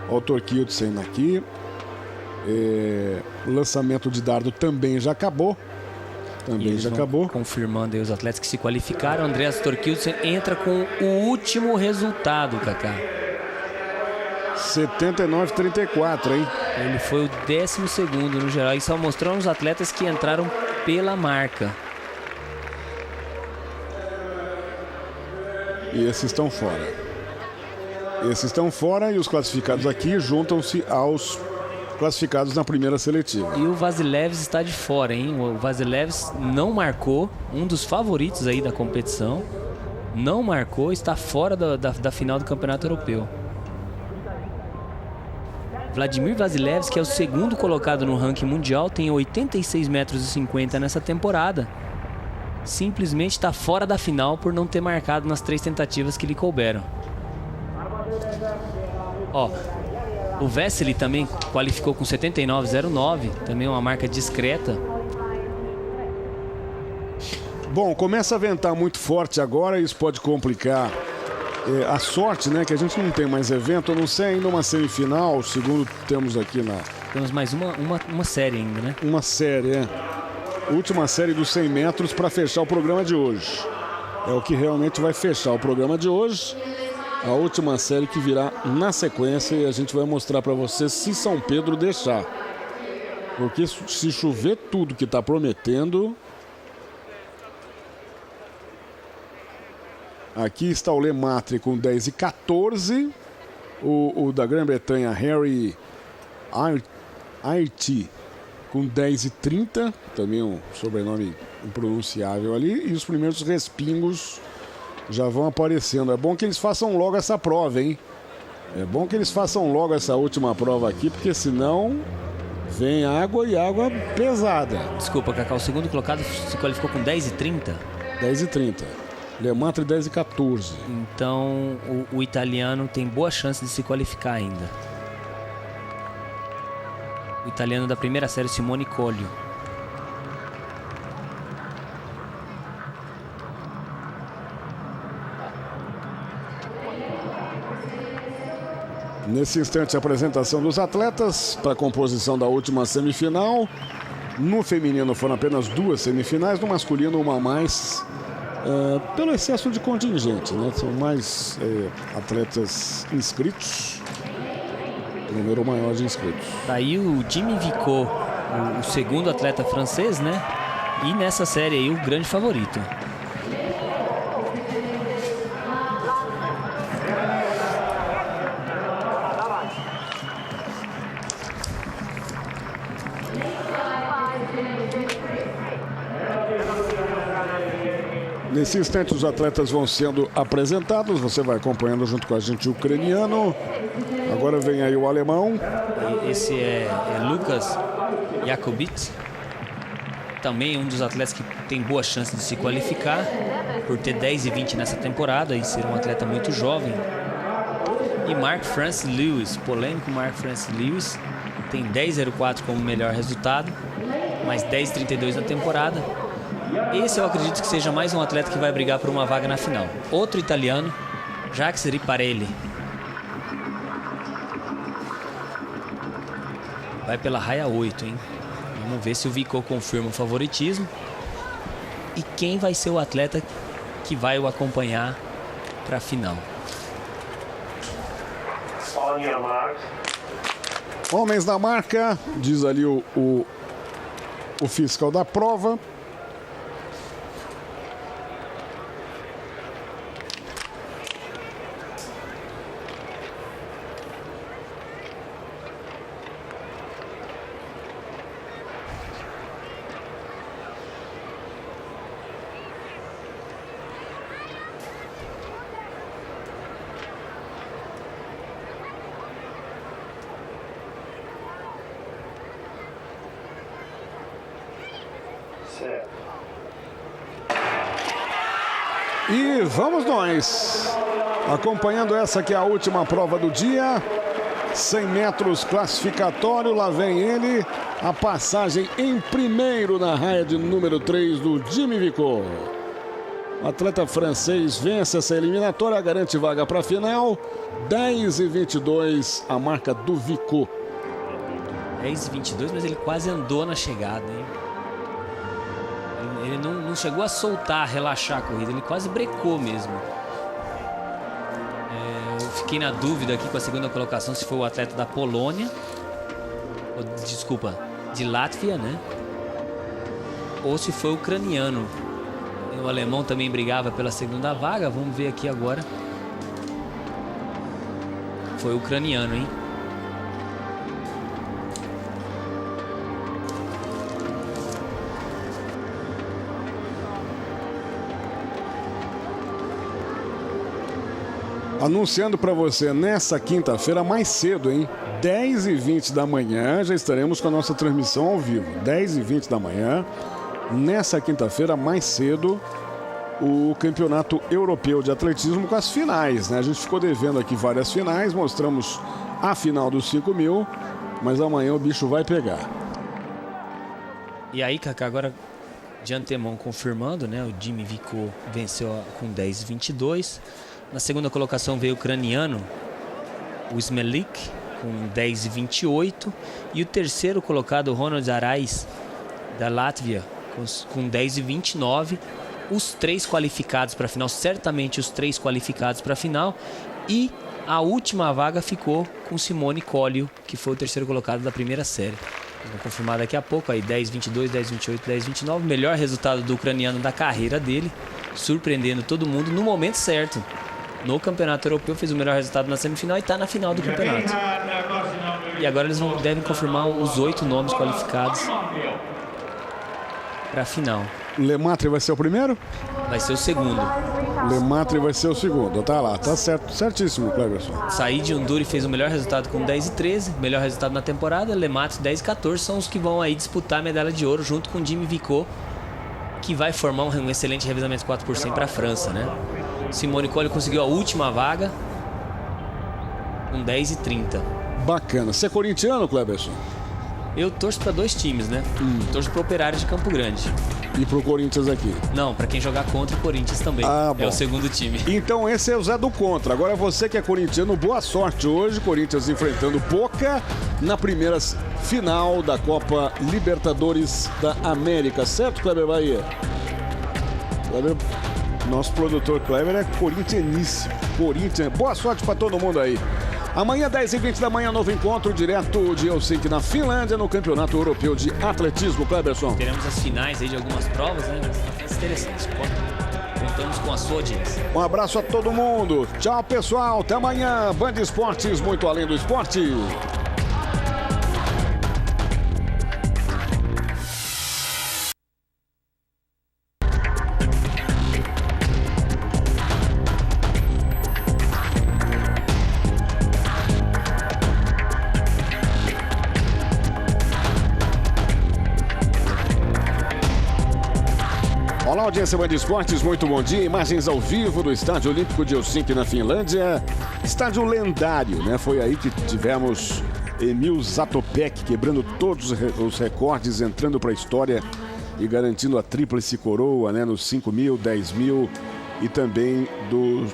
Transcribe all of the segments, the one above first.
Olha o Thorkildsen aqui. O lançamento de dardo também já acabou. Confirmando aí os atletas que se qualificaram. Andreas Thorkildsen entra com o último resultado, Kaká. 79,34, hein? Ele foi o 12º no geral. E só mostrando os atletas que entraram pela marca. E esses estão fora. E os classificados aqui juntam-se aos classificados na primeira seletiva. E o Vasilevs está de fora, hein? O Vasilevs não marcou, um dos favoritos aí da competição. Não marcou, está fora da final do Campeonato Europeu. Vladimir Vasilevs, que é o segundo colocado no ranking mundial, tem 86,50 metros nessa temporada. Simplesmente está fora da final por não ter marcado nas 3 tentativas que lhe couberam. Ó, o Vesely também qualificou com 79,09, também uma marca discreta. Bom, começa a ventar muito forte agora, isso pode complicar a sorte, né? Que a gente não tem mais evento, eu não sei ainda uma semifinal, segundo temos aqui na... Temos mais uma série ainda, né? Uma série, Última série dos 100 metros para fechar o programa de hoje. É o que realmente vai fechar o programa de hoje. A última série que virá na sequência e a gente vai mostrar para vocês se São Pedro deixar. Porque se chover tudo que está prometendo... Aqui está o Lemaitre com 10,14. O da Grã-Bretanha, Harry Airty, com 10,30. Também um sobrenome impronunciável ali. E os primeiros respingos já vão aparecendo. É bom que eles façam logo essa prova, hein? É bom que eles façam logo essa última prova aqui, porque senão vem água e água pesada. Desculpa, Kaká, o segundo colocado se qualificou com 10,30? 10,30. Lemaitre 10,14. Então o italiano tem boa chance de se qualificar ainda. O italiano da primeira série, Simone Collio. Nesse instante, a apresentação dos atletas para a composição da última semifinal. No feminino foram apenas 2 semifinais, no masculino uma a mais. Pelo excesso de contingente, né? São mais atletas inscritos, número maior de inscritos. Daí o Jimmy Vico, o segundo atleta francês, né? E nessa série aí o grande favorito. Nesse instante, os atletas vão sendo apresentados. Você vai acompanhando junto com a gente o ucraniano. Agora vem aí o alemão. Esse é Lukas Jakobitz. Também um dos atletas que tem boa chance de se qualificar, por ter 10,20 nessa temporada e ser um atleta muito jovem. E Mark Francis Lewis, polêmico Mark Francis Lewis, tem 10,04 como melhor resultado, mais 10,32 na temporada. Esse eu acredito que seja mais um atleta que vai brigar por uma vaga na final. Outro italiano, Jacques Riparelli. Vai pela raia 8, hein? Vamos ver se o Vico confirma o favoritismo. E quem vai ser o atleta que vai o acompanhar para a final. Homens da marca, diz ali o fiscal da prova. E vamos nós, acompanhando essa que é a última prova do dia, 100 metros classificatório, lá vem ele, a passagem em primeiro na raia de número 3 do Jimmy Vico. O atleta francês vence essa eliminatória, garante vaga para a final. 10:22 a marca do Vico. 10:22, mas ele quase andou na chegada, hein? Ele não chegou a soltar, relaxar a corrida, ele quase brecou mesmo. Eu fiquei na dúvida aqui com a segunda colocação se foi o atleta da Polônia, desculpa, de Látvia, né? Ou se foi o ucraniano. O alemão também brigava pela segunda vaga, vamos ver aqui agora. Foi o ucraniano, hein? Anunciando para você nessa quinta-feira mais cedo, hein? 10:20 da manhã, já estaremos com a nossa transmissão ao vivo. 10:20 da manhã, nessa quinta-feira mais cedo, o Campeonato Europeu de Atletismo com as finais, né? A gente ficou devendo aqui várias finais, mostramos a final dos 5.000, mas amanhã o bicho vai pegar. E aí, Cacá, agora de antemão confirmando, né? O Jimmy Vico venceu com 10:22. Na segunda colocação veio o ucraniano, o Smelik, com 10:28. E o terceiro colocado, o Ronald Arais, da Látvia, com 10:29. Os três qualificados para a final, certamente os três qualificados para a final. E a última vaga ficou com Simone Collio, que foi o terceiro colocado da primeira série. Vou confirmar daqui a pouco, aí 10:22, 10:28, 10:29. Melhor resultado do ucraniano da carreira dele, surpreendendo todo mundo no momento certo. No Campeonato Europeu fez o melhor resultado na semifinal e está na final do campeonato. E agora eles devem confirmar os 8 nomes qualificados para a final. Lemaitre vai ser o primeiro? Vai ser o segundo. Lemaitre vai ser o segundo. Tá lá, tá certo, certíssimo, Cleverson. Said Unduri fez o melhor resultado com 10:13, melhor resultado na temporada. Lemaitre 10:14 são os que vão aí disputar a medalha de ouro junto com Jimmy Vico, que vai formar um excelente revezamento 4x100 para a França, né? Simone Collio conseguiu a última vaga com 10:30. Bacana. Você é corintiano, Cleberson? Eu torço para 2 times, né? Torço pro Operário de Campo Grande. E pro Corinthians aqui? Não, para quem jogar contra o Corinthians também. É o segundo time. Então esse é o Zé do Contra. Agora você que é corintiano, boa sorte hoje. Corinthians enfrentando Boca na primeira final da Copa Libertadores da América. Certo, Kleber Bahia? Kleber, nosso produtor Kleber é corintianíssimo. Boa sorte para todo mundo aí. Amanhã, 10:20 da manhã, novo encontro direto de Helsinki, na Finlândia, no Campeonato Europeu de Atletismo. Cleberson. Teremos as finais aí de algumas provas, né? Mas interessantes. Contamos com a sua audiência. Um abraço a todo mundo. Tchau, pessoal. Até amanhã. Band Esportes, muito além do esporte. Olá, audiência Band Esportes, muito bom dia. Imagens ao vivo do Estádio Olímpico de Helsinki, na Finlândia. Estádio lendário, né? Foi aí que tivemos Emil Zatopek quebrando todos os recordes, entrando para a história e garantindo a tríplice coroa, né? Nos 5.000, 10.000 e também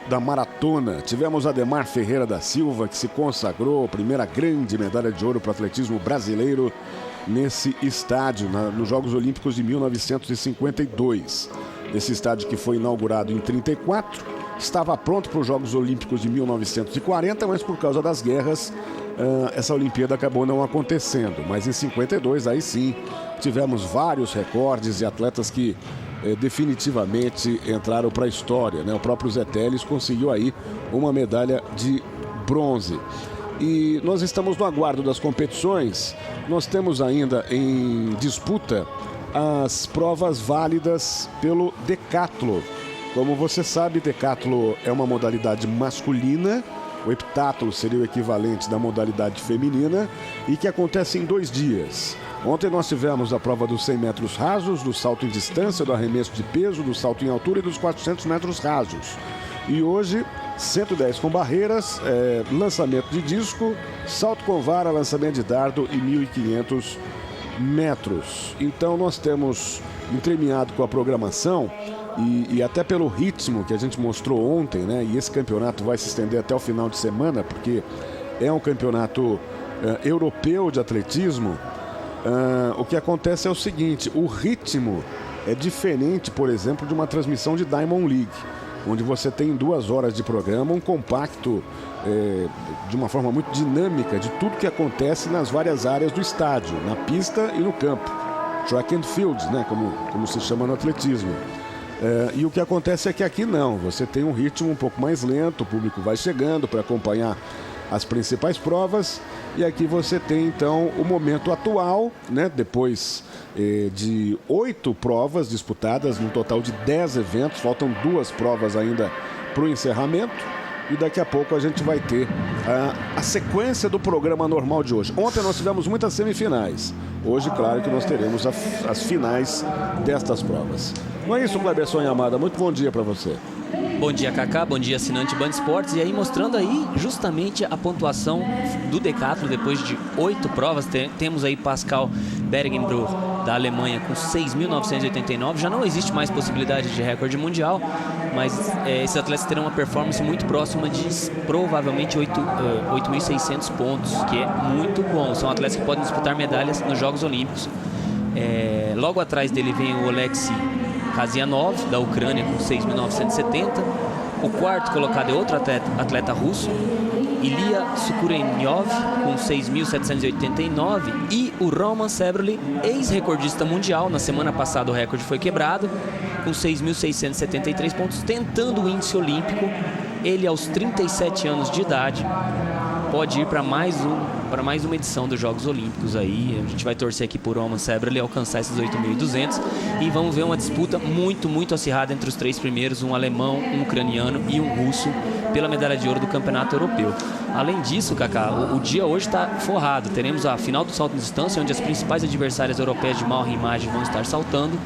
da maratona. Tivemos Ademar Ferreira da Silva, que se consagrou, a primeira grande medalha de ouro para o atletismo brasileiro nesse estádio, nos Jogos Olímpicos de 1952. Esse estádio que foi inaugurado em 1934, estava pronto para os Jogos Olímpicos de 1940, mas por causa das guerras, essa Olimpíada acabou não acontecendo. Mas em 52, aí sim, tivemos vários recordes e atletas que definitivamente entraram para a história, né? O próprio Zé Teles conseguiu aí uma medalha de bronze. E nós estamos no aguardo das competições. Nós temos ainda em disputa as provas válidas pelo decatlo. Como você sabe, decatlo é uma modalidade masculina. O heptatlo seria o equivalente da modalidade feminina e que acontece em 2 dias. Ontem nós tivemos a prova dos 100 metros rasos, do salto em distância, do arremesso de peso, do salto em altura e dos 400 metros rasos. E hoje, 110 com barreiras, lançamento de disco, salto com vara, lançamento de dardo e 1.500 metros. Então nós temos entremeado com a programação E até pelo ritmo que a gente mostrou ontem, né? E esse campeonato vai se estender até o final de semana, porque é um campeonato europeu de atletismo. O que acontece é o seguinte: o ritmo é diferente, por exemplo, de uma transmissão de Diamond League, onde você tem 2 horas de programa, um compacto de uma forma muito dinâmica de tudo que acontece nas várias áreas do estádio, na pista e no campo. Track and field, né? Como se chama no atletismo. E o que acontece é que aqui não, você tem um ritmo um pouco mais lento, o público vai chegando para acompanhar as principais provas, e aqui você tem então o momento atual, né? Depois de 8 provas disputadas, num total de 10 eventos, faltam 2 provas ainda para o encerramento, e daqui a pouco a gente vai ter a sequência do programa normal de hoje. Ontem nós tivemos muitas semifinais, hoje claro que nós teremos as finais destas provas. Não é isso, Cleberson Yamada? Muito bom dia para você. Bom dia, Kaká. Bom dia, assinante Band Esportes. E aí mostrando aí justamente a pontuação do decathlon depois de 8 provas. Temos aí Pascal Bergenbruch da Alemanha com 6.989. Já não existe mais possibilidade de recorde mundial, mas esses atletas terão uma performance muito próxima de provavelmente 8.600 pontos, que é muito bom. São atletas que podem disputar medalhas nos Jogos Olímpicos. Logo atrás dele vem o Oleksiy Kazianov, da Ucrânia, com 6.970. O quarto colocado é outro atleta russo, Ilya Sukurenyov, com 6.789. E o Roman Sebrly, ex-recordista mundial. Na semana passada o recorde foi quebrado, com 6.673 pontos, tentando o índice olímpico. Ele, aos 37 anos de idade, pode ir para mais uma edição dos Jogos Olímpicos aí. A gente vai torcer aqui por Roman Sebrly alcançar esses 8.200, e vamos ver uma disputa muito, muito acirrada entre os 3 primeiros, um alemão, um ucraniano e um russo, pela medalha de ouro do Campeonato Europeu. Além disso, Kaká, o dia hoje está forrado. Teremos a final do salto de distância, onde as principais adversárias europeias de maior imagem vão estar saltando.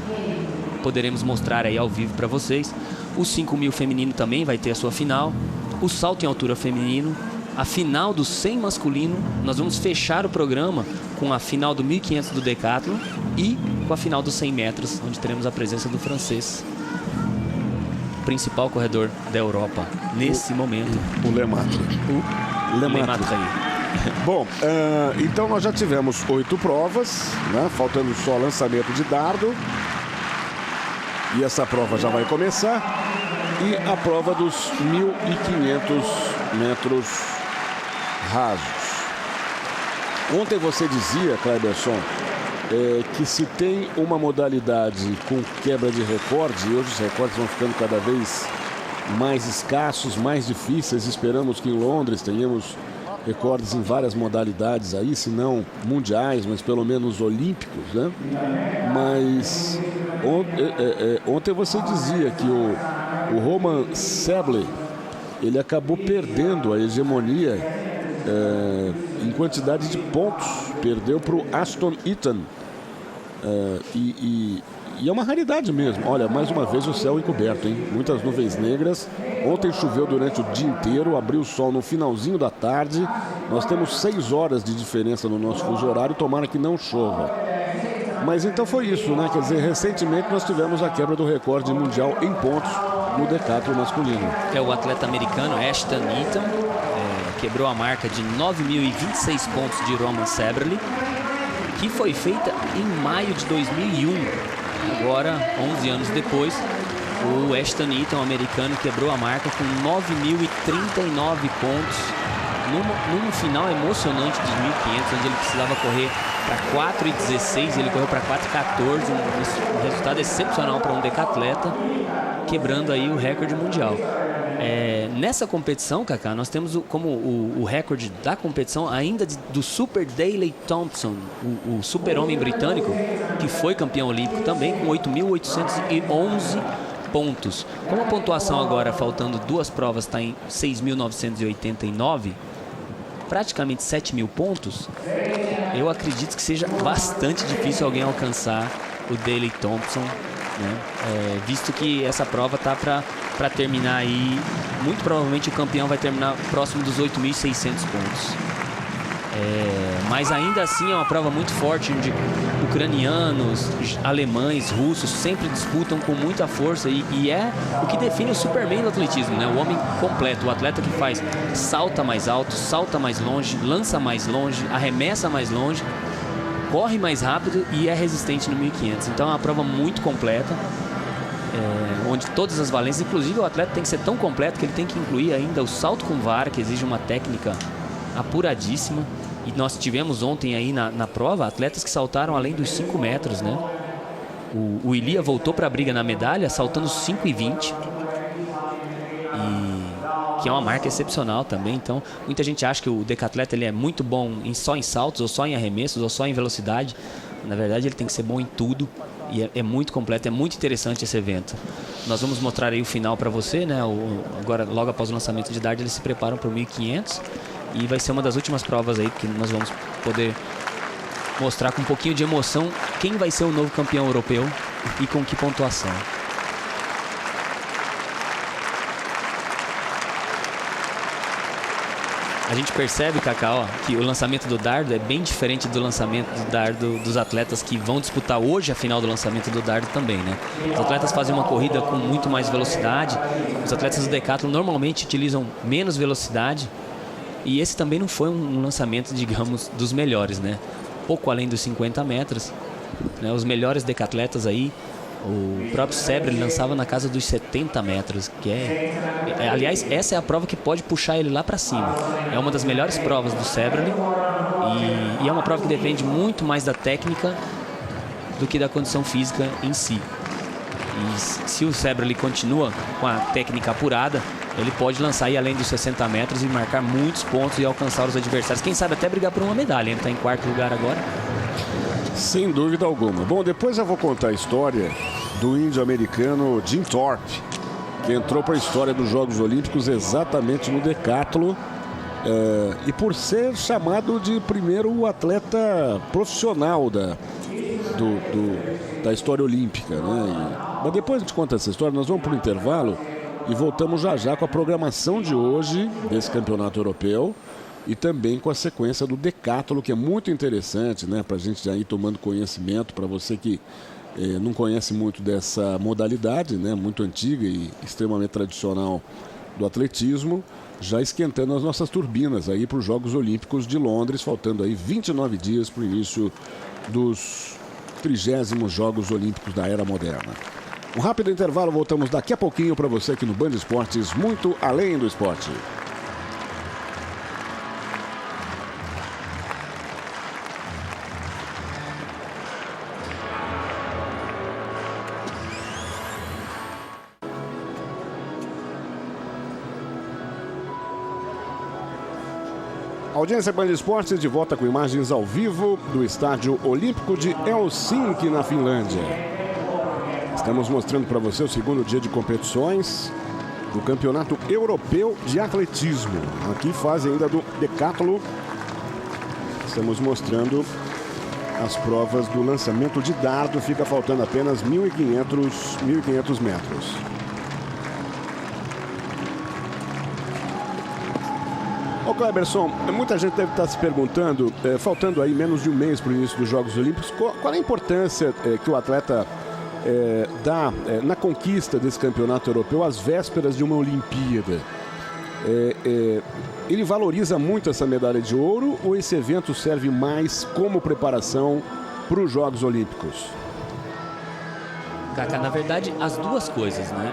Poderemos mostrar aí ao vivo para vocês. O 5.000 feminino também vai ter a sua final. O salto em altura feminino. A final do 100 masculino. Nós vamos fechar o programa com a final do 1.500 do decathlon e com a final dos 100 metros, onde teremos a presença do francês, principal corredor da Europa nesse momento, o Lemaitre. Bom, então nós já tivemos 8 provas, né? Faltando só lançamento de dardo, e essa prova já vai começar, e a prova dos 1.500 metros rasos. Ontem você dizia, Cleberson, que se tem uma modalidade com quebra de recorde, e hoje os recordes vão ficando cada vez mais escassos, mais difíceis. Esperamos que em Londres tenhamos recordes em várias modalidades aí, se não mundiais, mas pelo menos olímpicos, né? Mas ontem você dizia que o Roman Sebrly, ele acabou perdendo a hegemonia em quantidade de pontos, perdeu para o Ashton Eaton, e é uma raridade mesmo. Olha, mais uma vez o céu encoberto, hein? Muitas nuvens negras. Ontem choveu durante o dia inteiro, abriu o sol no finalzinho da tarde. Nós temos 6 horas de diferença no nosso fuso horário, tomara que não chova. Mas então foi isso, né? Quer dizer, recentemente nós tivemos a quebra do recorde mundial em pontos no decathlon masculino. O atleta americano Ashton Eaton quebrou a marca de 9.026 pontos de Roman Sebrly, que foi feita em maio de 2001. Agora, 11 anos depois, o Ashton Eaton, americano, quebrou a marca com 9.039 pontos num final emocionante de 1.500, onde ele precisava correr para 4,16, ele correu para 4,14, um resultado excepcional para um decatleta, quebrando aí o recorde mundial. Nessa competição, Kaká, nós temos como o recorde da competição ainda do Super Daley Thompson, o super-homem britânico, que foi campeão olímpico também, com 8.811 pontos. Como a pontuação agora, faltando 2 provas, está em 6.989, praticamente 7.000 pontos, eu acredito que seja bastante difícil alguém alcançar o Daley Thompson, né? Visto que essa prova está para terminar aí, muito provavelmente o campeão vai terminar próximo dos 8.600 pontos. Mas ainda assim é uma prova muito forte, onde ucranianos, alemães, russos sempre disputam com muita força e é o que define o Superman do atletismo, né? O homem completo, o atleta que faz salta mais alto, salta mais longe, lança mais longe, arremessa mais longe, corre mais rápido e é resistente no 1500. Então é uma prova muito completa, onde todas as valências, inclusive o atleta tem que ser tão completo que ele tem que incluir ainda o salto com vara, que exige uma técnica apuradíssima. E nós tivemos ontem aí na prova atletas que saltaram além dos 5 metros, né? O Ilia voltou para a briga na medalha saltando 5,20, que é uma marca excepcional também. Então muita gente acha que o decatleta ele é muito bom só em saltos, ou só em arremessos, ou só em velocidade. Na verdade ele tem que ser bom em tudo. E é muito completo, é muito interessante esse evento. Nós vamos mostrar aí o final para você, né? Agora, logo após o lançamento de dardo, eles se preparam para o 1500. E vai ser uma das últimas provas aí que nós vamos poder mostrar com um pouquinho de emoção quem vai ser o novo campeão europeu e com que pontuação. A gente percebe, Cacá, que o lançamento do dardo é bem diferente do lançamento do dardo dos atletas que vão disputar hoje a final do lançamento do dardo também, né? Os atletas fazem uma corrida com muito mais velocidade. Os atletas do decathlon normalmente utilizam menos velocidade. E esse também não foi um lançamento, digamos, dos melhores, né? Pouco além dos 50 metros. Né? Os melhores decatletas aí, o próprio Sebre, ele lançava na casa dos 70 metros, que aliás, essa é a prova que pode puxar ele lá para cima. É uma das melhores provas do Sebre e é uma prova que depende muito mais da técnica do que da condição física em si. E se o Sebre continua com a técnica apurada, ele pode lançar aí além dos 60 metros e marcar muitos pontos e alcançar os adversários. Quem sabe até brigar por uma medalha. Ele está em 4º lugar agora. Sem dúvida alguma. Bom, depois eu vou contar a história do índio americano Jim Thorpe, que entrou para a história dos Jogos Olímpicos exatamente no decathlon, e por ser chamado de primeiro atleta profissional da história olímpica, né? Mas depois a gente conta essa história, nós vamos para o intervalo e voltamos já com a programação de hoje desse campeonato europeu e também com a sequência do decathlon, que é muito interessante, né? Para a gente já ir tomando conhecimento, para você que não conhece muito dessa modalidade, né? Muito antiga e extremamente tradicional do atletismo, já esquentando as nossas turbinas aí para os Jogos Olímpicos de Londres, faltando aí 29 dias para o início dos 30º Jogos Olímpicos da Era Moderna. Um rápido intervalo, voltamos daqui a pouquinho para você aqui no Band Esportes, muito além do esporte. Audiência Band Esportes de volta com imagens ao vivo do Estádio Olímpico de Helsinki, na Finlândia. Estamos mostrando para você o segundo dia de competições do Campeonato Europeu de Atletismo. Aqui fase ainda do decathlon. Estamos mostrando as provas do lançamento de dardo. Fica faltando apenas 1.500 metros. Ô Cleberson, muita gente deve estar se perguntando, faltando aí menos de um mês para o início dos Jogos Olímpicos, qual a importância que o atleta dá na conquista desse campeonato europeu às vésperas de uma Olimpíada? Ele valoriza muito essa medalha de ouro ou esse evento serve mais como preparação para os Jogos Olímpicos? Cacá, na verdade, as duas coisas, né?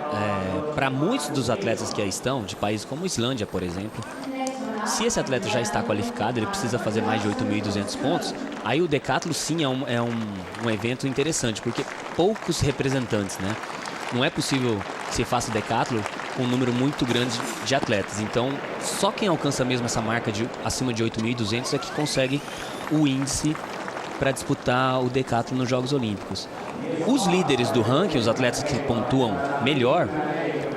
Para muitos dos atletas que aí estão, de países como Islândia, por exemplo, se esse atleta já está qualificado, ele precisa fazer mais de 8.200 pontos, aí o decathlon sim é um evento interessante, porque poucos representantes, né? Não é possível que se faça decathlon com um número muito grande de atletas. Então, só quem alcança mesmo essa marca de acima de 8.200 é que consegue o índice para disputar o decathlon nos Jogos Olímpicos. Os líderes do ranking, os atletas que pontuam melhor,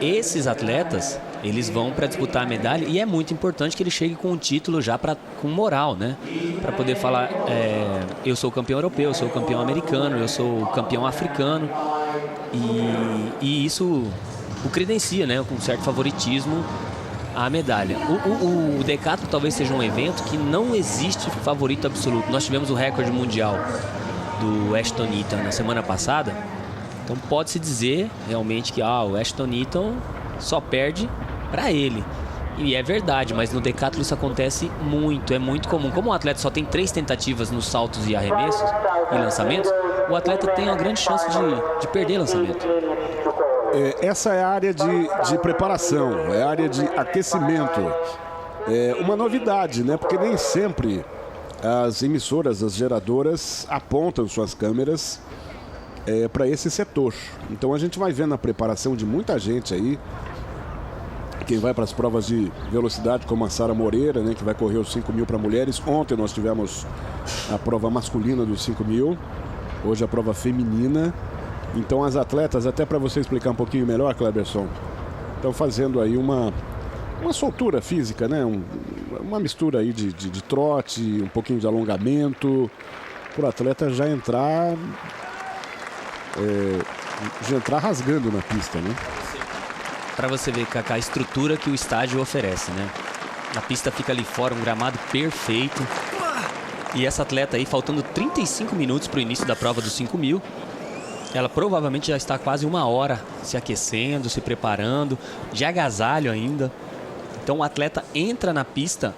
esses atletas, eles vão para disputar a medalha e é muito importante que ele chegue com um título já com moral, né? Para poder falar, eu sou campeão europeu, eu sou campeão americano, eu sou campeão africano e isso o credencia, né? Com certo favoritismo a medalha. O decathlon talvez seja um evento que não existe favorito absoluto. Nós tivemos o recorde mundial do Ashton Eaton na semana passada, então pode-se dizer realmente que o Ashton Eaton só perde para ele. E é verdade, mas no decathlon isso acontece muito, é muito comum. Como o atleta só tem 3 tentativas nos saltos e arremessos e lançamentos, o atleta tem a grande chance de perder lançamento. Essa é a área de preparação, é a área de aquecimento. É uma novidade, né? Porque nem sempre as emissoras, as geradoras apontam suas câmeras para esse setor. Então a gente vai ver na preparação de muita gente aí, quem vai para as provas de velocidade, como a Sara Moreira, né, que vai correr os 5.000 para mulheres. Ontem nós tivemos a prova masculina dos 5.000, hoje a prova feminina. Então as atletas, até para você explicar um pouquinho melhor, Cleberson, estão fazendo aí uma soltura física, né? Uma mistura aí de trote, um pouquinho de alongamento, para o atleta já entrar rasgando na pista, né? Para você ver, Cacá, a estrutura que o estádio oferece, né? A pista fica ali fora, um gramado perfeito. E essa atleta aí, faltando 35 minutos para o início da prova dos 5.000, ela provavelmente já está quase 1 hora se aquecendo, se preparando, de agasalho ainda. Então o atleta entra na pista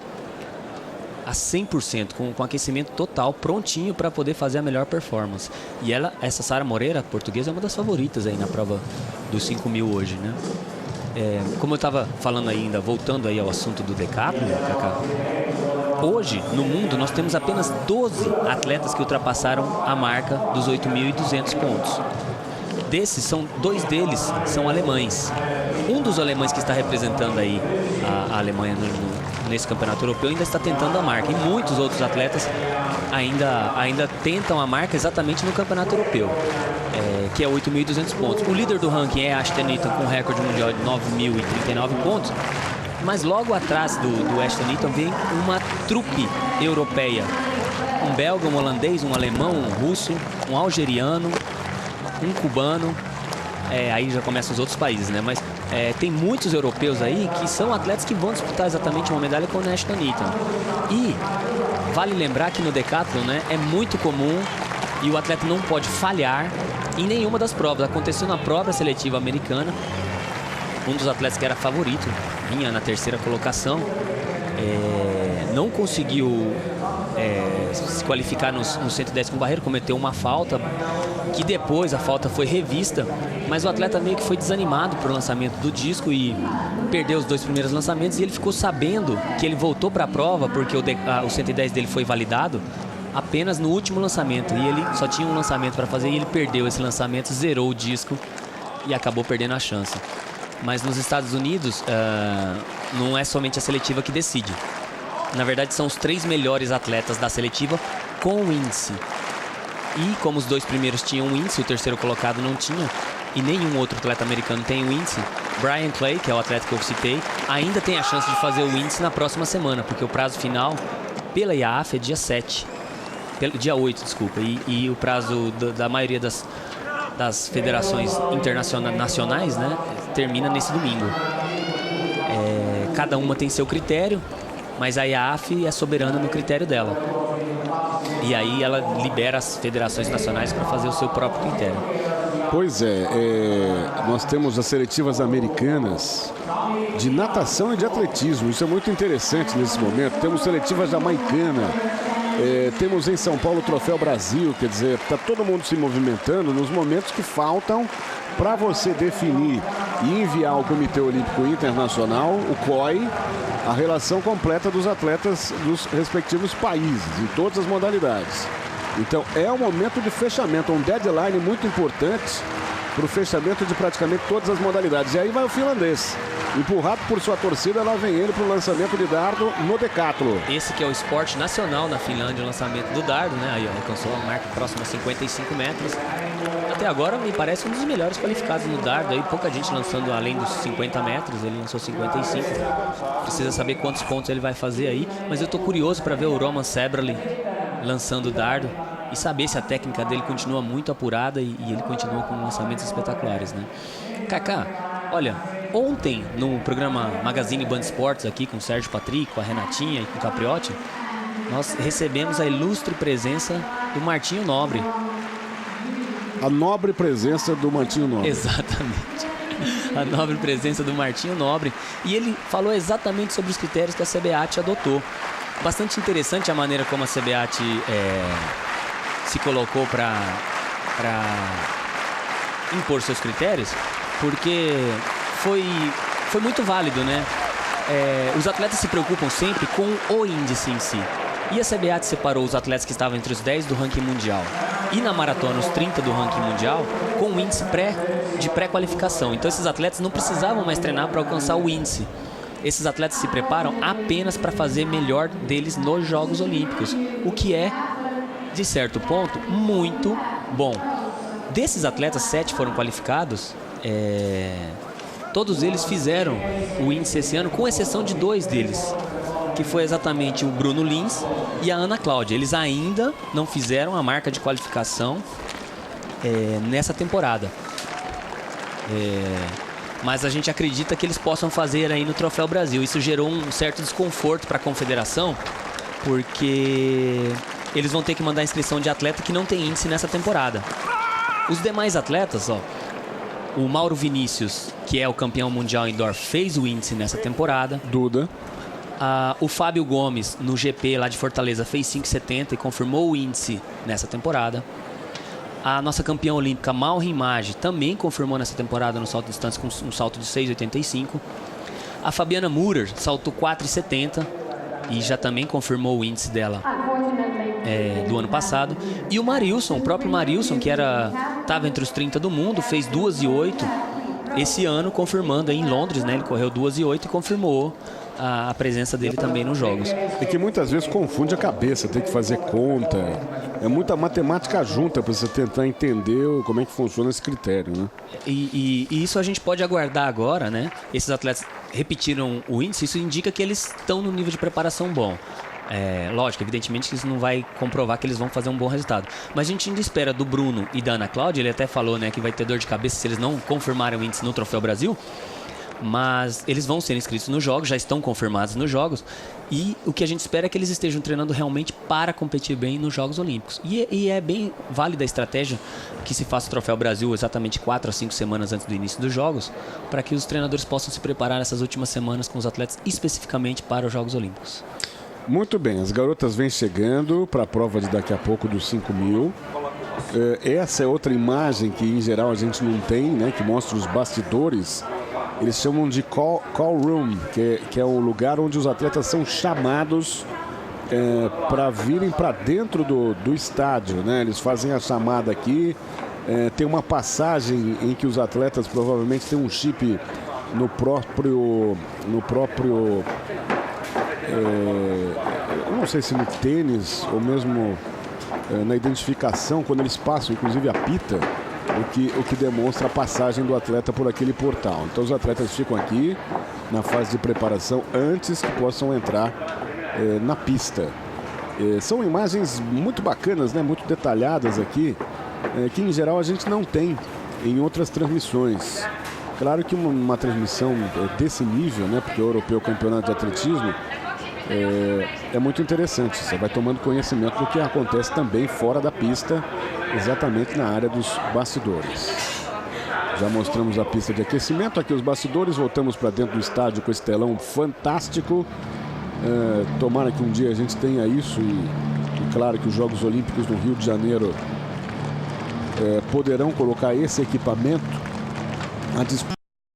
a 100%, com aquecimento total, prontinho para poder fazer a melhor performance. E essa Sara Moreira, portuguesa, é uma das favoritas aí na prova dos 5.000 hoje, né? Como eu estava falando ainda, voltando aí ao assunto do decathlon, Cacá, hoje, no mundo, nós temos apenas 12 atletas que ultrapassaram a marca dos 8.200 pontos. Desses, 2 deles são alemães. Um dos alemães que está representando aí a Alemanha nesse campeonato europeu ainda está tentando a marca. E muitos outros atletas ainda tentam a marca exatamente no campeonato europeu, que é 8.200 pontos. O líder do ranking é Ashton Eaton com um recorde mundial de 9.039 pontos. Mas logo atrás do Ashton Eaton vem uma trupe europeia. Um belga, um holandês, um alemão, um russo, um algeriano, um cubano. Aí já começam os outros países, né? Mas tem muitos europeus aí que são atletas que vão disputar exatamente uma medalha com o Ashton Eaton. E vale lembrar que no decathlon, né, é muito comum e o atleta não pode falhar em nenhuma das provas. Aconteceu na própria seletiva americana. Um dos atletas que era favorito, vinha na 3ª colocação, não conseguiu se qualificar no 110 com barreira, cometeu uma falta, que depois a falta foi revista, mas o atleta meio que foi desanimado pro lançamento do disco e perdeu os 2 primeiros lançamentos, e ele ficou sabendo que ele voltou para a prova, porque o 110 dele foi validado apenas no último lançamento, e ele só tinha um lançamento para fazer, e ele perdeu esse lançamento, zerou o disco e acabou perdendo a chance. Mas nos Estados Unidos, não é somente a seletiva que decide. Na verdade, são os 3 melhores atletas da seletiva com índice. E como os 2 primeiros tinham índice, o 3º colocado não tinha, e nenhum outro atleta americano tem o índice, Brian Clay, que é o atleta que eu citei, ainda tem a chance de fazer o índice na próxima semana, porque o prazo final pela IAAF é dia 8, desculpa. E o prazo da maioria das federações internacionais, né, termina nesse domingo. Cada uma tem seu critério, mas a IAAF é soberana no critério dela. E aí ela libera as federações nacionais para fazer o seu próprio critério. Pois nós temos as seletivas americanas de natação e de atletismo. Isso é muito interessante nesse momento. Temos seletiva jamaicana. Temos em São Paulo o Troféu Brasil, quer dizer, está todo mundo se movimentando nos momentos que faltam para você definir e enviar ao Comitê Olímpico Internacional, o COI, a relação completa dos atletas dos respectivos países, em todas as modalidades. Então é um momento de fechamento, um deadline muito importante para o fechamento de praticamente todas as modalidades. E aí vai o finlandês. Empurrado por sua torcida, lá vem ele para o lançamento de dardo no decathlon. Esse que é o esporte nacional na Finlândia, o lançamento do dardo, né? Aí alcançou a marca próxima a 55 metros. Até agora me parece um dos melhores qualificados no dardo. Aí pouca gente lançando além dos 50 metros, ele lançou 55. Precisa saber quantos pontos ele vai fazer aí. Mas eu estou curioso para ver o Roman Sebrali lançando o dardo e saber se a técnica dele continua muito apurada e ele continua com lançamentos espetaculares, né? Kaká, olha, Ontem, no programa Magazine Band Esportes, aqui com o Sérgio Patrick, com a Renatinha e com o Capriotti, nós recebemos a ilustre presença do Martinho Nobre. A nobre presença do Martinho Nobre. Exatamente. A nobre presença do Martinho Nobre. E ele falou exatamente sobre os critérios que a CBAT adotou. Bastante interessante a maneira como a CBAT se colocou para impor seus critérios, porque foi muito válido, né? Os atletas se preocupam sempre com o índice em si. E a CBAT separou os atletas que estavam entre os 10 do ranking mundial e na maratona os 30 do ranking mundial com o índice de pré-qualificação. Então esses atletas não precisavam mais treinar para alcançar o índice. Esses atletas se preparam apenas para fazer melhor deles nos Jogos Olímpicos, o que é, de certo ponto, muito bom. Desses atletas, 7 foram qualificados. Todos eles fizeram o índice esse ano, com exceção de 2 deles, que foi exatamente o Bruno Lins e a Ana Cláudia. Eles ainda não fizeram a marca de qualificação nessa temporada. Mas a gente acredita que eles possam fazer aí no Troféu Brasil. Isso gerou um certo desconforto para a confederação, porque eles vão ter que mandar inscrição de atleta que não tem índice nessa temporada. Os demais atletas, o Mauro Vinícius, que é o campeão mundial indoor, fez o índice nessa temporada. Duda. O Fábio Gomes, no GP lá de Fortaleza, fez 5,70 e confirmou o índice nessa temporada. A nossa campeã olímpica, Maureen Maggi, também confirmou nessa temporada no salto de distância com um salto de 6,85. A Fabiana Murer saltou 4,70 e já também confirmou o índice dela do ano passado. E o Marilson, o próprio Marilson, que estava entre os 30 do mundo, fez 2,08 esse ano, confirmando aí em Londres, né? Ele correu 2,08 e confirmou a presença dele também nos Jogos. É que muitas vezes confunde a cabeça, tem que fazer conta. É muita matemática junta para você tentar entender como é que funciona esse critério, né? E isso a gente pode aguardar agora, né? Esses atletas repetiram o índice, isso indica que eles estão no nível de preparação bom. Lógico, evidentemente que isso não vai comprovar que eles vão fazer um bom resultado. Mas a gente ainda espera do Bruno e da Ana Cláudia. Ele até falou, né, que vai ter dor de cabeça se eles não confirmarem o índice no Troféu Brasil. Mas eles vão ser inscritos nos Jogos, já estão confirmados nos Jogos. E o que a gente espera é que eles estejam treinando realmente para competir bem nos Jogos Olímpicos. E é bem válida a estratégia que se faça o Troféu Brasil exatamente 4 a 5 semanas antes do início dos Jogos, para que os treinadores possam se preparar nessas últimas semanas com os atletas especificamente para os Jogos Olímpicos. Muito bem, as garotas vêm chegando para a prova de daqui a pouco dos 5.000. Essa é outra imagem que em geral a gente não tem, né, que mostra os bastidores. Eles chamam de call room, que é o lugar onde os atletas são chamados para virem para dentro do estádio, né? Eles fazem a chamada aqui. Tem uma passagem em que os atletas provavelmente têm um chip no próprio eu não sei se no tênis ou mesmo na identificação, quando eles passam, inclusive apita, o que demonstra a passagem do atleta por aquele portal. Então os atletas ficam aqui na fase de preparação antes que possam entrar na pista. São imagens muito bacanas, né? Muito detalhadas aqui, que em geral a gente não tem em outras transmissões. Claro que uma transmissão desse nível, né? Porque o Europeu Campeonato de Atletismo é muito interessante. Você vai tomando conhecimento do que acontece também fora da pista, exatamente na área dos bastidores. Já mostramos a pista de aquecimento, aqui os bastidores. Voltamos para dentro do estádio com esse telão fantástico. Tomara que um dia a gente tenha isso e claro que os Jogos Olímpicos no Rio de Janeiro poderão colocar esse equipamento à disposição.